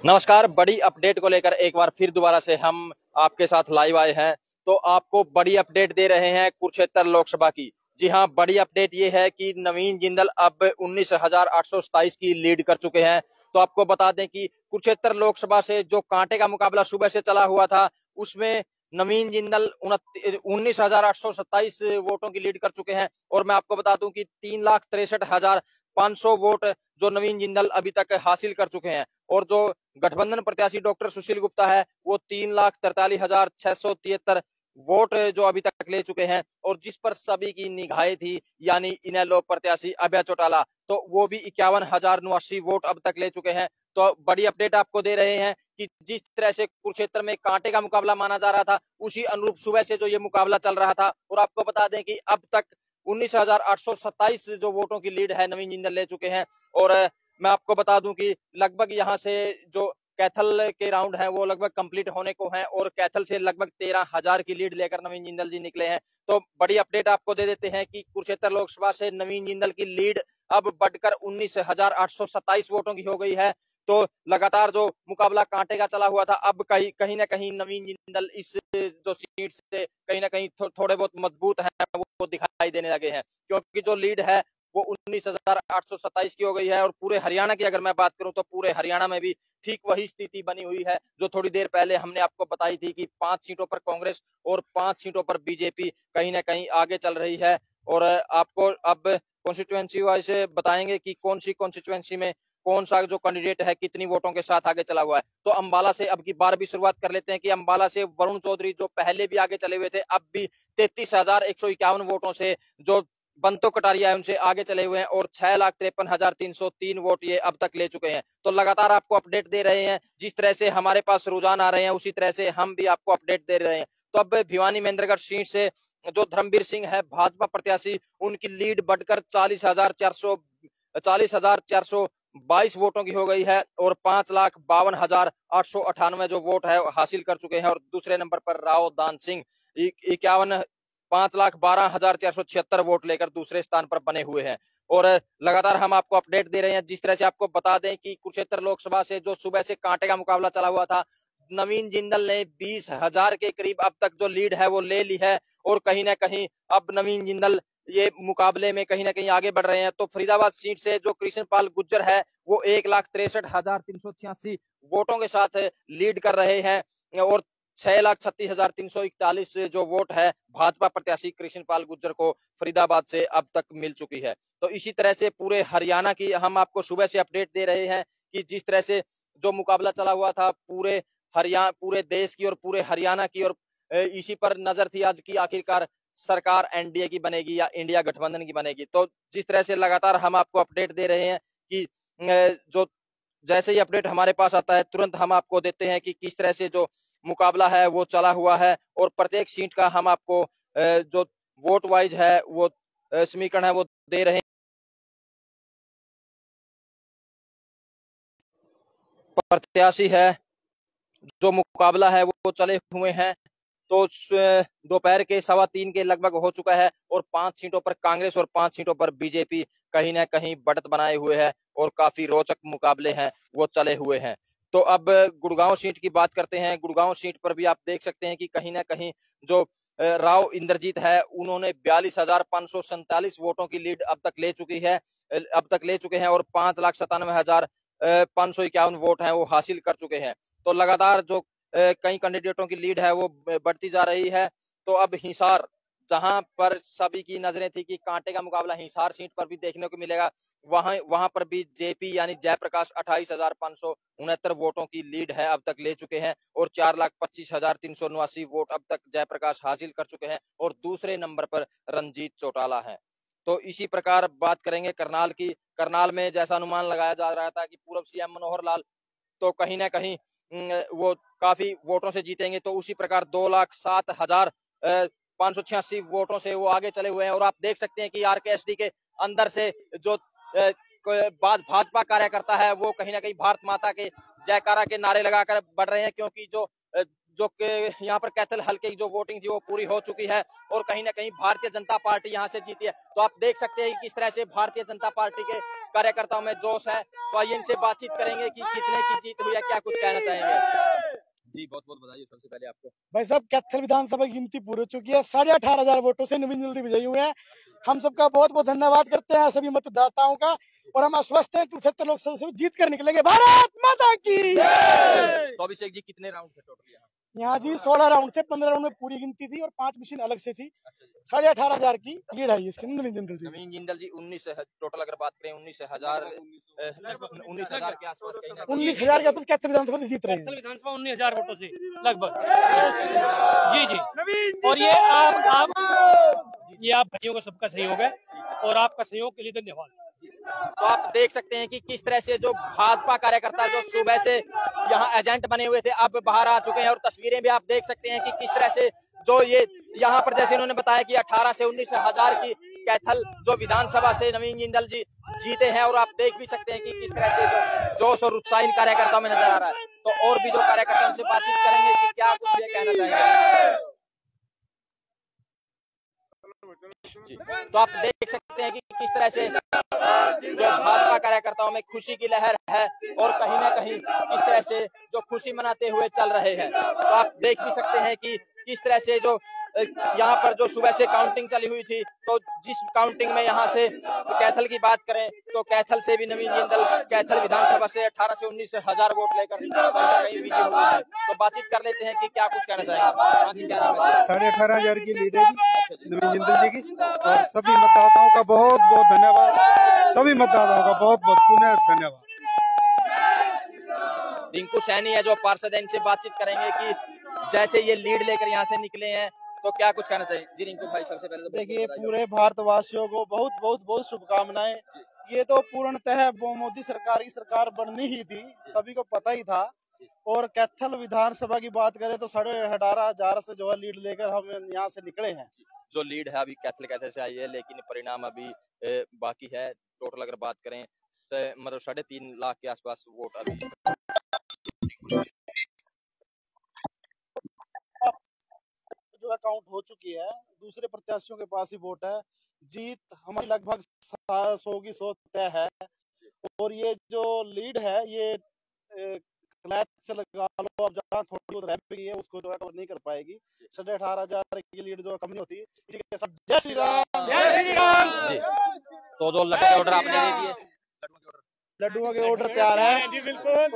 नमस्कार। बड़ी अपडेट को लेकर एक बार फिर दोबारा से हम आपके साथ लाइव आए हैं। तो आपको बड़ी अपडेट दे रहे हैं कुरुक्षेत्र लोकसभा की। जी हां, बड़ी अपडेट ये है कि नवीन जिंदल अब 19,827 की लीड कर चुके हैं। तो आपको बता दें कि कुरुक्षेत्र लोकसभा से जो कांटे का मुकाबला सुबह से चला हुआ था, उसमें नवीन जिंदल 19,827 वोटों की लीड कर चुके हैं। और मैं आपको बता दूं कि 3,63,500 वोट जो नवीन जिंदल अभी तक हासिल कर चुके हैं। और जो गठबंधन प्रत्याशी डॉक्टर सुशील गुप्ता है, वो 3,43,673 वोट जो अभी तक ले चुके हैं। और जिस पर सभी की निगाहें थी, यानी इनेलो प्रत्याशी अभय चौटाला, तो वो भी 51,089 वोट अब तक ले चुके हैं। तो बड़ी अपडेट आपको दे रहे हैं कि जिस तरह से कुरुक्षेत्र में कांटे का मुकाबला माना जा रहा था, उसी अनुरूप सुबह से जो ये मुकाबला चल रहा था। और आपको बता दें कि अब तक 19,827 जो वोटों की लीड है नवीन जिंदल ले चुके हैं। और मैं आपको बता दूं कि लगभग यहाँ से जो कैथल के राउंड है वो लगभग कंप्लीट होने को हैं। और कैथल से लगभग 13,000 की लीड लेकर नवीन जिंदल जी निकले हैं। तो बड़ी अपडेट आपको दे देते हैं कि कुरुक्षेत्र लोकसभा से नवीन जिंदल की लीड अब बढ़कर 19,827 वोटों की हो गई है। तो लगातार जो मुकाबला कांटे का चला हुआ था, अब कहीं ना कहीं नवीन जिंदल इस जो सीट से कहीं ना कहीं थोड़े बहुत मजबूत हैं, वो दिखाई देने लगे हैं। क्योंकि जो लीड है वो 19,827 की हो गई है। और पूरे हरियाणा की अगर मैं बात करूं, तो पूरे हरियाणा में भी ठीक वही स्थिति बनी हुई है जो थोड़ी देर पहले हमने आपको बताई थी कि 5 सीटों पर कांग्रेस और 5 सीटों पर बीजेपी कहीं ना कहीं आगे चल रही है। और आपको अब कॉन्स्टिट्यूएंसी वाइज बताएंगे कि कौन सी कॉन्स्टिट्यूएंसी में कौन सा जो कैंडिडेट है कितनी वोटों के साथ आगे चला हुआ है। तो अंबाला से अब की बार भी शुरुआत कर लेते हैं कि अंबाला से वरुण चौधरी जो पहले भी आगे चले हुए थे, अब भी 33,151 वोटों से जो बंतो कटारिया है उनसे आगे चले हुए हैं। और 6,53,303 वोट ये अब तक ले चुके हैं। तो लगातार आपको अपडेट दे रहे हैं, जिस तरह से हमारे पास रुझान आ रहे हैं उसी तरह से हम भी आपको अपडेट दे रहे हैं। तो अब भिवानी महेंद्रगढ़ सीट से जो धर्मवीर सिंह है भाजपा प्रत्याशी, उनकी लीड बढ़कर 40,422 वोटों की हो गई है। और 5,52,898 जो वोट है हासिल कर चुके हैं। और दूसरे नंबर पर राव दान सिंह 5,12,476 वोट लेकर दूसरे स्थान पर बने हुए हैं। और लगातार हम आपको अपडेट दे रहे हैं। जिस तरह से आपको बता दें कि कुरुक्षेत्र लोकसभा से जो सुबह से कांटे का मुकाबला चला हुआ था, नवीन जिंदल ने 20,000 के करीब अब तक जो लीड है वो ले ली है। और कहीं ना कहीं अब नवीन जिंदल ये मुकाबले में कहीं ना कहीं आगे बढ़ रहे हैं। तो फरीदाबाद सीट से जो कृष्णपाल गुर्जर है, वो 1,63,386 वोटों के साथ लीड कर रहे हैं। और 6,36,341 जो वोट है भाजपा प्रत्याशी कृष्णपाल गुर्जर को फरीदाबाद से अब तक मिल चुकी है। तो इसी तरह से पूरे हरियाणा की हम आपको सुबह से अपडेट दे रहे हैं कि जिस तरह से जो मुकाबला चला हुआ था पूरे देश की और पूरे हरियाणा की। और इसी पर नजर थी आज की आखिरकार सरकार एनडीए की बनेगी या इंडिया गठबंधन की बनेगी। तो जिस तरह से लगातार हम आपको अपडेट दे रहे हैं कि जो जैसे ही अपडेट हमारे पास आता है तुरंत हम आपको देते हैं कि किस तरह से जो मुकाबला है वो चला हुआ है। और प्रत्येक सीट का हम आपको जो वोट वाइज है वो समीकरण है वो दे रहे हैं। प्रत्याशी है जो मुकाबला है वो चले हुए हैं। तो दोपहर के 3:15 के लगभग हो चुका है। और 5 सीटों पर कांग्रेस और 5 सीटों पर बीजेपी कहीं ना कहीं बढ़त बनाए हुए है। और काफी रोचक मुकाबले हैं वो चले हुए हैं। तो अब गुड़गांव सीट की बात करते हैं। गुड़गांव सीट पर भी आप देख सकते हैं कि कहीं ना कहीं जो राव इंद्रजीत है, उन्होंने 42,547 वोटों की लीड अब तक ले चुके हैं। और 5,97,551 वोट हैं वो हासिल कर चुके हैं। तो लगातार जो कई कैंडिडेटों की लीड है वो बढ़ती जा रही है। तो अब हिसार, जहां पर सभी की नजरें थी कि कांटे का मुकाबला हिसार सीट पर भी देखने को मिलेगा, वहां पर भी जेपी यानी जयप्रकाश 28,569 वोटों की लीड है अब तक ले चुके हैं। और 4,25,379 वोट अब तक जयप्रकाश हासिल कर चुके हैं। और दूसरे नंबर पर रंजीत चौटाला है। तो इसी प्रकार बात करेंगे करनाल की। करनाल में जैसा अनुमान लगाया जा रहा था कि पूर्व सीएम मनोहर लाल तो कहीं ना कहीं वो काफी वोटों से जीतेंगे, तो उसी प्रकार 2,07,586 वोटों से वो आगे चले हुए हैं। और आप देख सकते हैं कि आरकेएसडी के अंदर से जो भाजपा कार्यकर्ता है वो कहीं ना कहीं भारत माता के जयकारा के नारे लगाकर बढ़ रहे हैं। क्योंकि जो जो यहाँ पर कैथल हल्के की जो वोटिंग थी वो पूरी हो चुकी है और कहीं ना कहीं भारतीय जनता पार्टी यहाँ से जीती है। तो आप देख सकते हैं किस तरह से भारतीय जनता पार्टी के कार्यकर्ताओं में जोश है। तो आइए इनसे बातचीत करेंगे कि कितने की जीत हुई है, क्या कुछ कहना चाहेंगे। जी बहुत बहुत बधाई सबसे पहले आपको। भाई साहब, कैथल विधानसभा की गिनती पूरी हो चुकी है। 18,500 वोटों से नवीन जल्दी विजयी हुए हैं। हम सबका बहुत बहुत धन्यवाद करते हैं सभी मतदाताओं का और हम आश्वस्त हैं कि 75 लोकसभा से जीत कर निकलेंगे। भारत माता की। तो अभिषेक जी कितने राउंड थे टोटल यहाँ जी 16 राउंड थे, 15 राउंड में पूरी गिनती थी और 5 मशीन अलग से थी। 18,500 की लीड है इसकी नवीन जिंदल जी। नवीन जिंदल जी 19 टोटल अगर बात करें 19,000 के आसपास 19,000 के आसपास कैथल विधानसभा से जीत रहे हैं। विधानसभा 19,000 वोटों से लगभग। जी जी। और ये आप भाइयों का सबका सहयोग है और आपका सहयोग के लिए धन्यवाद। तो आप देख सकते हैं कि किस तरह से जो भाजपा कार्यकर्ता जो सुबह से यहाँ एजेंट बने हुए थे अब बाहर आ चुके हैं और तस्वीरें भी आप देख सकते हैं कि किस तरह से जो ये यहाँ पर जैसे इन्होंने बताया कि 18 से 19,000 की कैथल जो विधानसभा से नवीन जिंदल जी जीते हैं और आप देख भी सकते हैं कि किस तरह से जो जोश और उत्साह इन कार्यकर्ताओं में नजर आ रहा है। तो और भी जो कार्यकर्ता उनसे बातचीत करेंगे कि क्या कुछ ये कहना चाहेंगे। जी तो आप देख सकते हैं कि किस तरह से जो भाजपा कार्यकर्ताओं में खुशी की लहर है और कहीं ना कहीं किस तरह से जो खुशी मनाते हुए चल रहे हैं। तो आप देख भी सकते हैं कि किस तरह से जो यहाँ पर जो सुबह से काउंटिंग चली हुई थी तो जिस काउंटिंग में यहाँ से कैथल की बात करें तो कैथल से भी नवीन जिंदल कैथल विधानसभा से 18 से 19,000 वोट लेकर कहीं विजयी हुई है। तो बातचीत कर लेते हैं कि क्या कुछ कहना चाहेंगे। 18,500 की लीड है नवीन जिंदल जी की और सभी मतदाताओं का बहुत बहुत धन्यवाद। सभी मतदाताओं का बहुत बहुत पुनः धन्यवाद। रिंकू सैनी है जो पार्षद है, इनसे बातचीत करेंगे कि जैसे ये लीड लेकर यहाँ से निकले हैं तो क्या कुछ कहना चाहिए। जी रिंकू भाई सबसे पहले तो देखिए पूरे भारतवासियों को बहुत बहुत बहुत शुभकामनाएं। ये तो पूर्णतः मोदी सरकार की सरकार बननी ही थी, सभी को पता ही था। और कैथल विधानसभा की बात करें तो 18,500 से जो है लीड लेकर हम यहाँ से निकले हैं। जो लीड है अभी कैथल से आई है लेकिन परिणाम अभी बाकी है। टोटल अगर बात करें मतलब 3.5 लाख के आसपास वोट अभी जो है काउंट हो चुकी है। दूसरे प्रत्याशियों के पास ही वोट है। जीत हमारी लगभग 100 की 100 तय है। और ये जो लीड है ये क्लैच से लगा लो, अब जहाँ थोड़ी बहुत रह गई है उसको जो है कवर नहीं कर पाएगी। 18,500 की लीड जो कम नहीं होती। इसी के साथ जय श्री राम। जय श्री राम। तो जो लड्डू ऑर्डर आपने दे दिए, लड्डुओं के ऑर्डर तैयार है।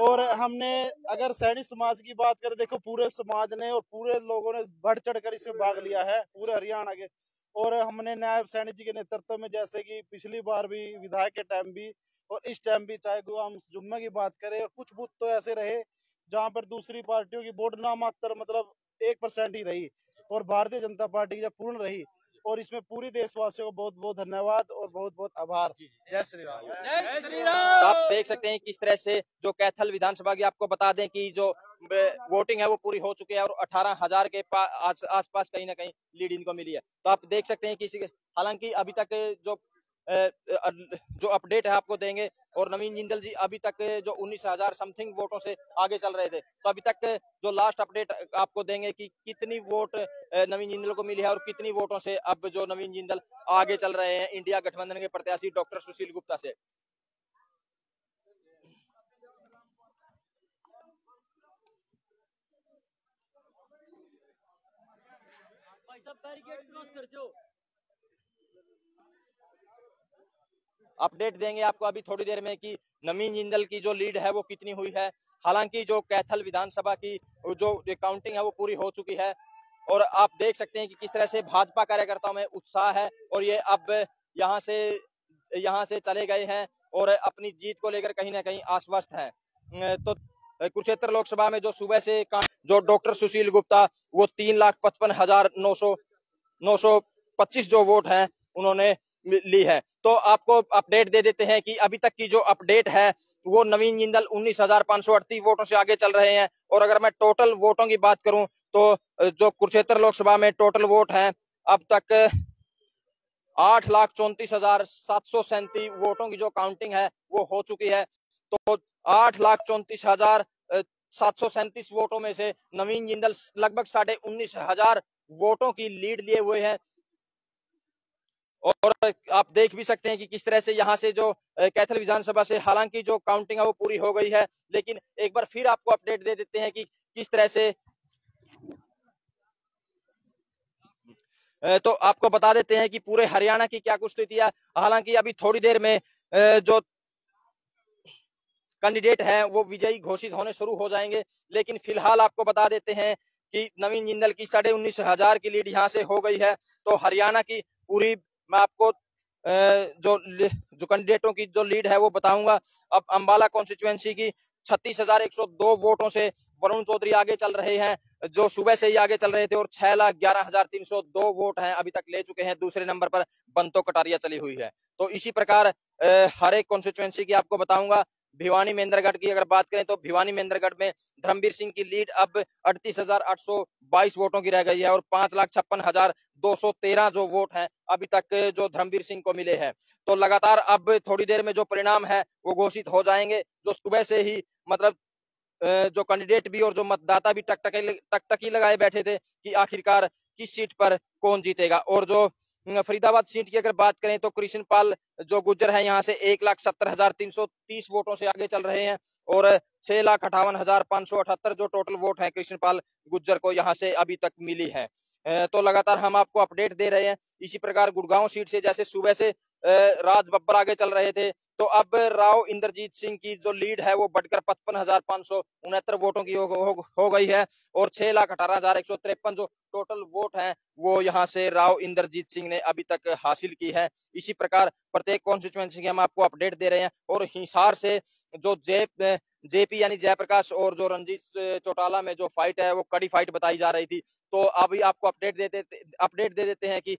और हमने अगर सैनी समाज की बात करें, देखो पूरे समाज ने और पूरे लोगों ने बढ़ चढ़ कर इसमें भाग लिया है पूरे हरियाणा के। और हमने नायब सैनी जी के नेतृत्व में जैसे कि पिछली बार भी विधायक के टाइम भी और इस टाइम भी, चाहे हम जुम्मे की बात करें, कुछ बूथ तो ऐसे रहे जहां पर दूसरी पार्टियों की वोट ना मात्र मतलब 1% ही रही और भारतीय जनता पार्टी की जब पूर्ण रही। और इसमें पूरी देशवासियों को बहुत बहुत धन्यवाद और बहुत बहुत आभार। जय श्री राम। जय श्री राम। आप देख सकते हैं किस तरह से जो कैथल विधानसभा की आपको बता दें कि जो वोटिंग है वो पूरी हो चुकी है और 18,000 के आसपास कहीं ना कहीं लीड इनको मिली है। तो आप देख सकते हैं कि हालांकि अभी तक जो अपडेट है आपको देंगे और नवीन जिंदल जी अभी तक जो 19,000 समथिंग वोटों से आगे चल रहे थे। तो अभी तक जो लास्ट अपडेट आपको देंगे कि कितनी वोट नवीन जिंदल को मिली है और कितनी वोटों से अब जो नवीन जिंदल आगे चल रहे हैं इंडिया गठबंधन के प्रत्याशी डॉक्टर सुशील गुप्ता से। अपडेट देंगे आपको अभी थोड़ी देर में कि नवीन जिंदल की जो लीड है वो कितनी हुई है। हालांकि जो कैथल विधानसभा की जो काउंटिंग है वो पूरी हो चुकी है और आप देख सकते हैं कि किस तरह से भाजपा कार्यकर्ताओं में उत्साह है और ये अब यहाँ से चले गए हैं और अपनी जीत को लेकर कहीं ना कहीं आश्वस्त हैं। तो कुरुक्षेत्र लोकसभा में जो सुबह से जो डॉक्टर सुशील गुप्ता वो 3,55,925 जो वोट हैं उन्होंने ली है। तो आपको अपडेट दे देते हैं कि अभी तक की जो अपडेट है वो नवीन जिंदल 19,538 वोटों से आगे चल रहे हैं। और अगर मैं टोटल वोटों की बात करूं तो जो कुरुक्षेत्र लोकसभा में टोटल वोट हैं अब तक 8,34,737 वोटों की जो काउंटिंग है वो हो चुकी है। तो 8,34,000 737 वोटों में से नवीन जिंदल लगभग 19,500 वोटों की लीड लिए हुए हैं। और आप देख भी सकते हैं कि किस तरह से यहाँ से जो कैथल विधानसभा से हालांकि जो काउंटिंग है वो पूरी हो गई है, लेकिन एक बार फिर आपको अपडेट दे देते हैं कि किस तरह से तो आपको बता देते हैं कि पूरे हरियाणा की क्या कुछ स्थिति है। हालांकि अभी थोड़ी देर में जो कैंडिडेट हैं वो विजयी घोषित होने शुरू हो जाएंगे, लेकिन फिलहाल आपको बता देते हैं कि नवीन जिंदल की 19,500 की लीड यहाँ से हो गई है। तो हरियाणा की पूरी मैं आपको जो कैंडिडेटों की जो लीड है वो बताऊंगा। अब अंबाला कॉन्स्टिट्यूएंसी की 36,102 वोटों से वरुण चौधरी आगे चल रहे हैं, जो सुबह से ही आगे चल रहे थे, और 6,11,302 वोट हैं अभी तक ले चुके हैं। दूसरे नंबर पर बंतो कटारिया चली हुई है। तो इसी प्रकार हर एक कॉन्स्टिट्यूएंसी की आपको बताऊंगा। भिवानी महेंद्रगढ़ की अगर बात करें तो भिवानी महेंद्रगढ़ में धर्मवीर सिंह की लीड अब 38,822 वोटों की रह गई है, और 5,56,213 जो वोट हैं अभी तक जो धर्मवीर सिंह को मिले हैं। तो लगातार अब थोड़ी देर में जो परिणाम है वो घोषित हो जाएंगे। जो सुबह से ही मतलब जो कैंडिडेट भी और जो मतदाता भी टकटकी लगाए बैठे थे कि आखिरकार किस सीट पर कौन जीतेगा। और जो फरीदाबाद सीट की अगर बात करें तो कृष्णपाल जो गुज्जर है यहाँ से 1,70,330 वोटों से आगे चल रहे हैं, और 6,58,578 जो टोटल वोट है कृष्णपाल गुज्जर को यहाँ से अभी तक मिली है। तो लगातार हम आपको अपडेट दे रहे हैं। इसी प्रकार गुड़गांव सीट से जैसे सुबह से राज बब्बर आगे चल रहे थे, तो अब राव इंद्रजीत सिंह की जो लीड है वो बढ़कर 55,569 वोटों की हो गई है, और 6,18,153 जो टोटल वोट हैं वो यहाँ से राव इंद्रजीत सिंह ने अभी तक हासिल की है। इसी प्रकार प्रत्येक कॉन्स्टिट्यूएंसी की हम आपको अपडेट दे रहे हैं। और हिसार से जो जेपी यानी जयप्रकाश और जो रंजीत चौटाला में जो फाइट है वो कड़ी फाइट बताई जा रही थी, तो अभी आपको अपडेट दे देते हैं कि